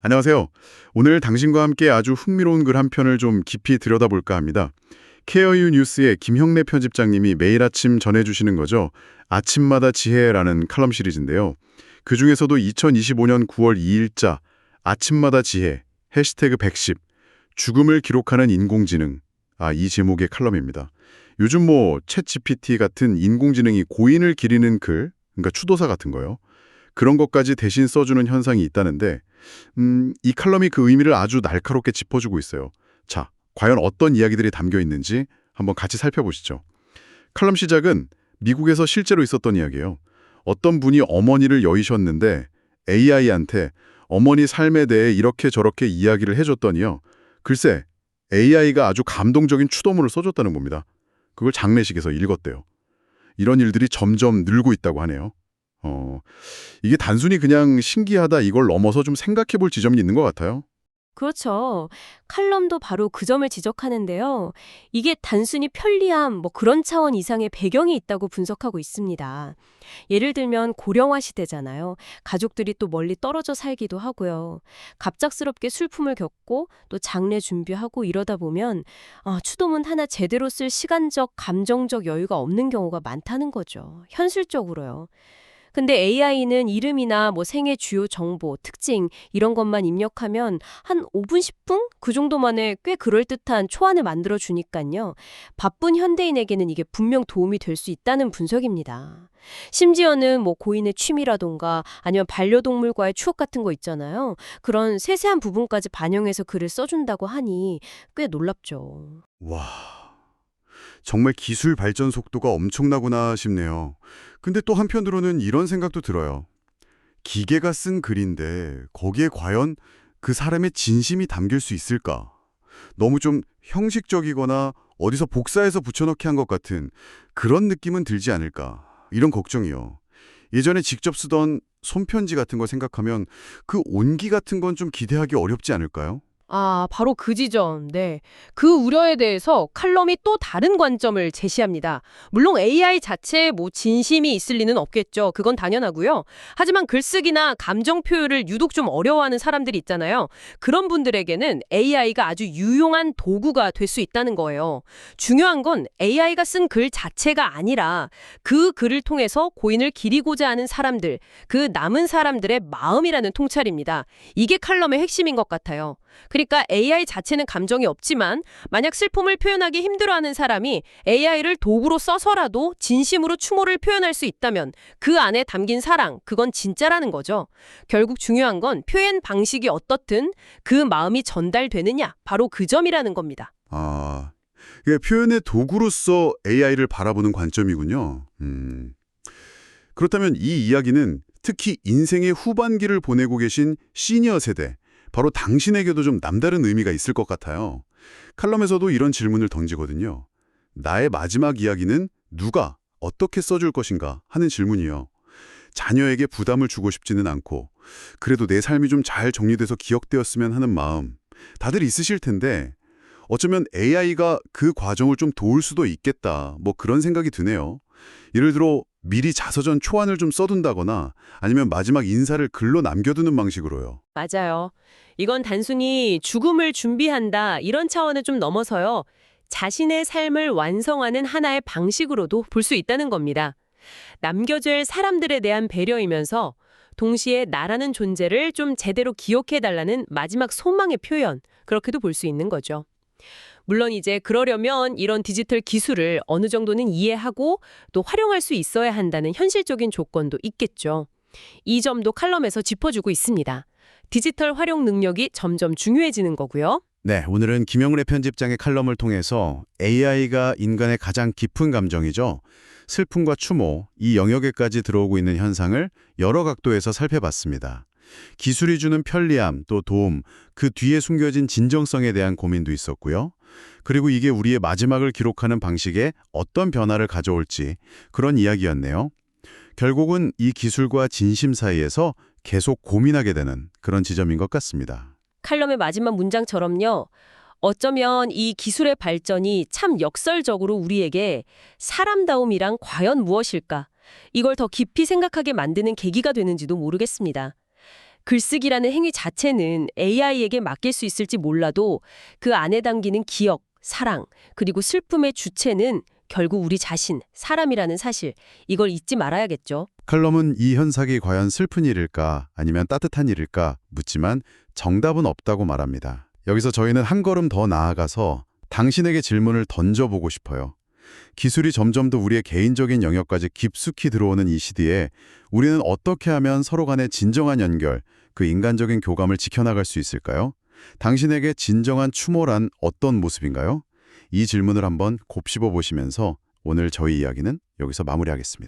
안녕하세요. 오늘 당신과 함께 아주 흥미로운 글 한 편을 좀 깊이 들여다볼까 합니다. 케어유 뉴스의 김형래 편집장님이 매일 아침 전해주시는 거죠. 아침마다 지혜라는 칼럼 시리즈인데요. 그중에서도 2025년 9월 2일자 아침마다 지혜 해시태그 110 죽음을 기록하는 인공지능 이 제목의 칼럼입니다. 요즘 챗 GPT 같은 인공지능이 고인을 기리는 글, 그러니까 추도사 같은 거요. 그런 것까지 대신 써주는 현상이 있다는데 이 칼럼이 그 의미를 아주 날카롭게 짚어주고 있어요. 자, 과연 어떤 이야기들이 담겨 있는지 한번 같이 살펴보시죠. 칼럼 시작은 미국에서 실제로 있었던 이야기예요. 어떤 분이 어머니를 여의셨는데 AI한테 어머니 삶에 대해 이렇게 저렇게 이야기를 해줬더니요. 글쎄, AI가 아주 감동적인 추도문을 써줬다는 겁니다. 그걸 장례식에서 읽었대요. 이런 일들이 점점 늘고 있다고 하네요. 이게 단순히 그냥 신기하다 이걸 넘어서 좀 생각해 볼 지점이 있는 것 같아요. 그렇죠. 칼럼도 바로 그 점을 지적하는데요. 이게 단순히 편리함, 그런 차원 이상의 배경이 있다고 분석하고 있습니다. 예를 들면 고령화 시대잖아요. 가족들이 또 멀리 떨어져 살기도 하고요. 갑작스럽게 슬픔을 겪고 또 장례 준비하고 이러다 보면 추도문 하나 제대로 쓸 시간적, 감정적 여유가 없는 경우가 많다는 거죠. 현실적으로요. 근데 AI는 이름이나 생애 주요 정보, 특징 이런 것만 입력하면 한 5분, 10분? 그 정도만에 꽤 그럴듯한 초안을 만들어 주니까요. 바쁜 현대인에게는 이게 분명 도움이 될 수 있다는 분석입니다. 심지어는 고인의 취미라던가 아니면 반려동물과의 추억 같은 거 있잖아요. 그런 세세한 부분까지 반영해서 글을 써준다고 하니 꽤 놀랍죠. 와, 정말 기술 발전 속도가 엄청나구나 싶네요. 근데 또 한편으로는 이런 생각도 들어요. 기계가 쓴 글인데 거기에 과연 그 사람의 진심이 담길 수 있을까? 너무 좀 형식적이거나 어디서 복사해서 붙여넣기 한 것 같은 그런 느낌은 들지 않을까? 이런 걱정이요. 예전에 직접 쓰던 손편지 같은 거 생각하면 그 온기 같은 건 좀 기대하기 어렵지 않을까요? 바로 그 지점. 네. 그 우려에 대해서 칼럼이 또 다른 관점을 제시합니다. 물론 AI 자체에 진심이 있을 리는 없겠죠. 그건 당연하고요. 하지만 글쓰기나 감정 표현을 유독 좀 어려워하는 사람들이 있잖아요. 그런 분들에게는 AI가 아주 유용한 도구가 될 수 있다는 거예요. 중요한 건 AI가 쓴 글 자체가 아니라 그 글을 통해서 고인을 기리고자 하는 사람들, 그 남은 사람들의 마음이라는 통찰입니다. 이게 칼럼의 핵심인 것 같아요. 그러니까 AI 자체는 감정이 없지만 만약 슬픔을 표현하기 힘들어하는 사람이 AI를 도구로 써서라도 진심으로 추모를 표현할 수 있다면 그 안에 담긴 사랑, 그건 진짜라는 거죠. 결국 중요한 건 표현 방식이 어떻든 그 마음이 전달되느냐, 바로 그 점이라는 겁니다. 이게 표현의 도구로서 AI를 바라보는 관점이군요. 그렇다면 이 이야기는 특히 인생의 후반기를 보내고 계신 시니어 세대, 바로 당신에게도 좀 남다른 의미가 있을 것 같아요. 칼럼에서도 이런 질문을 던지거든요. 나의 마지막 이야기는 누가, 어떻게 써줄 것인가 하는 질문이요. 자녀에게 부담을 주고 싶지는 않고 그래도 내 삶이 좀 잘 정리돼서 기억되었으면 하는 마음 다들 있으실 텐데 어쩌면 AI가 그 과정을 좀 도울 수도 있겠다 그런 생각이 드네요. 예를 들어 미리 자서전 초안을 좀 써둔다거나 아니면 마지막 인사를 글로 남겨두는 방식으로요. 맞아요. 이건 단순히 죽음을 준비한다 이런 차원을 좀 넘어서요. 자신의 삶을 완성하는 하나의 방식으로도 볼 수 있다는 겁니다. 남겨질 사람들에 대한 배려이면서 동시에 나라는 존재를 좀 제대로 기억해달라는 마지막 소망의 표현, 그렇게도 볼 수 있는 거죠. 물론 이제 그러려면 이런 디지털 기술을 어느 정도는 이해하고 또 활용할 수 있어야 한다는 현실적인 조건도 있겠죠. 이 점도 칼럼에서 짚어주고 있습니다. 디지털 활용 능력이 점점 중요해지는 거고요. 네, 오늘은 김영래 편집장의 칼럼을 통해서 AI가 인간의 가장 깊은 감정이죠. 슬픔과 추모, 이 영역에까지 들어오고 있는 현상을 여러 각도에서 살펴봤습니다. 기술이 주는 편리함, 또 도움, 그 뒤에 숨겨진 진정성에 대한 고민도 있었고요. 그리고 이게 우리의 마지막을 기록하는 방식에 어떤 변화를 가져올지 그런 이야기였네요. 결국은 이 기술과 진심 사이에서 계속 고민하게 되는 그런 지점인 것 같습니다. 칼럼의 마지막 문장처럼요. 어쩌면 이 기술의 발전이 참 역설적으로 우리에게 사람다움이란 과연 무엇일까? 이걸 더 깊이 생각하게 만드는 계기가 되는지도 모르겠습니다. 글쓰기라는 행위 자체는 AI에게 맡길 수 있을지 몰라도 그 안에 담기는 기억, 사랑, 그리고 슬픔의 주체는 결국 우리 자신, 사람이라는 사실, 이걸 잊지 말아야겠죠. 칼럼은 이 현상이 과연 슬픈 일일까 아니면 따뜻한 일일까 묻지만 정답은 없다고 말합니다. 여기서 저희는 한 걸음 더 나아가서 당신에게 질문을 던져보고 싶어요. 기술이 점점 더 우리의 개인적인 영역까지 깊숙이 들어오는 이 시대에 우리는 어떻게 하면 서로 간의 진정한 연결, 그 인간적인 교감을 지켜나갈 수 있을까요? 당신에게 진정한 추모란 어떤 모습인가요? 이 질문을 한번 곱씹어 보시면서 오늘 저희 이야기는 여기서 마무리하겠습니다.